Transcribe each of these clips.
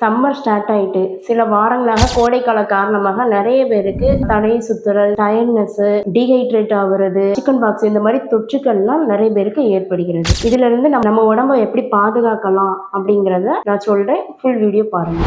Summer start ஆயிட்டு சில வாரங்களாக கோடைக்கால காரணமாக நிறைய பேருக்கு தலை சுத்துறல், டயர்ட்னஸ், டீஹைட்ரேட் ஆகுறது, சிக்கன் பாக்ஸ் இந்த மாதிரி தொற்றுக்கள்லாம் நிறைய பேருக்கு ஏற்படுகிறது. இதுல இருந்து நம்ம உடம்ப எப்படி பாதுகாக்கலாம் அப்படிங்கறத நான் சொல்றேன். ஃபுல் வீடியோ பாருங்க.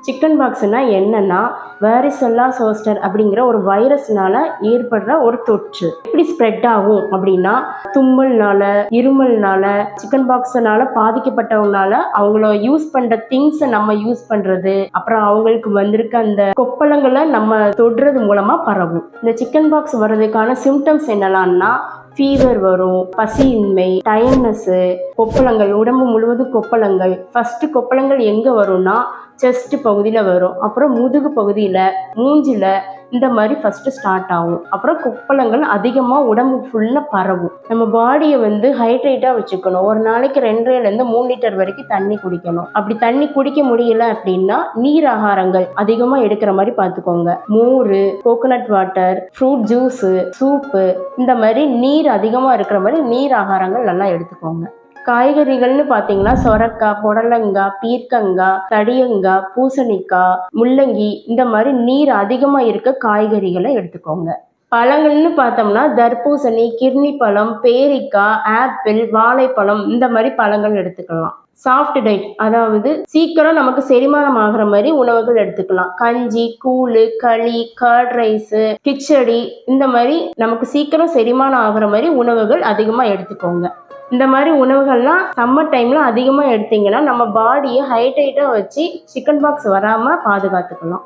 சிக்கன் பாக்ஸ்னா என்னன்னா, வாரிசெல்லா சோஸ்டர் அப்படிங்கிற ஒரு வைரஸ்னால ஏற்படுற ஒரு தொற்று. எப்படி ஸ்ப்ரெட் ஆகும் அப்படின்னா, தும்மல்னால, இருமல்னால, சிக்கன் பாக்ஸ்னால பாதிக்கப்பட்டவங்கனால அவங்கள யூஸ் பண்ற திங்ஸை நம்ம யூஸ் பண்றது, அப்புறம் அவங்களுக்கு வந்திருக்க அந்த கொப்பளங்களை நம்ம தொடுறது மூலமா பரவும். இந்த சிக்கன் பாக்ஸ் வர்றதுக்கான சிம்டம்ஸ் என்னலாம்னா, ஃபீவர் வரும், பசியின்மை, டயர்ட்னஸ், கொப்பளங்கள், உடம்பு முழுவதும் கொப்பளங்கள். ஃபர்ஸ்ட் கொப்பளங்கள் எங்க வரும்னா செஸ்ட் பகுதியில் வரும், அப்புறம் முதுகு பகுதியில், மூஞ்சில், இந்த மாதிரி ஃபஸ்ட்டு ஸ்டார்ட் ஆகும். அப்புறம் கொப்பளங்கள் அதிகமாக உடம்பு ஃபுல்லாக பரவும். நம்ம பாடியை ஹைட்ரேட்டாக வச்சுக்கணும். ஒரு நாளைக்கு 2.5 to 3 லிட்டர் வரைக்கும் தண்ணி குடிக்கணும். அப்படி தண்ணி குடிக்க முடியல அப்படின்னா நீர் ஆகாரங்கள் அதிகமாக எடுக்கிற மாதிரி பார்த்துக்கோங்க. மோர், coconut water, fruit juice, soup, இந்த மாதிரி நீர் அதிகமாக இருக்கிற மாதிரி நீர் ஆகாரங்கள் நல்லா எடுத்துக்கோங்க. காய்கறிகள்னு பார்த்தீங்கன்னா சொரக்காய், புடலங்காய், பீர்க்கங்காய், தடியங்காய், பூசணிக்காய், முள்ளங்கி, இந்த மாதிரி நீர் அதிகமாக இருக்க காய்கறிகளை எடுத்துக்கோங்க. பழங்கள்னு பார்த்தோம்னா தர்பூசணி, கிர்னி பழம், பேரிக்காய், ஆப்பிள், வாழைப்பழம், இந்த மாதிரி பழங்கள் எடுத்துக்கலாம். சாஃப்ட் டைட், அதாவது சீக்கிரம் நமக்கு செரிமானம் ஆகிற மாதிரி உணவுகள் எடுத்துக்கலாம். கஞ்சி, கூழ், களி, கர்ட் ரைஸு, கிச்சடி, இந்த மாதிரி நமக்கு சீக்கிரம் செரிமானம் ஆகிற மாதிரி உணவுகள் அதிகமாக எடுத்துக்கோங்க. இந்த மாதிரி உணவுகள்லாம் சம்மர் டைமில் அதிகமாக எடுத்தீங்கன்னா நம்ம பாடியை ஹைட்ரேட்டாக வச்சு சிக்கன் பாக்ஸ் வராமல் பாதுகாத்துக்கலாம்.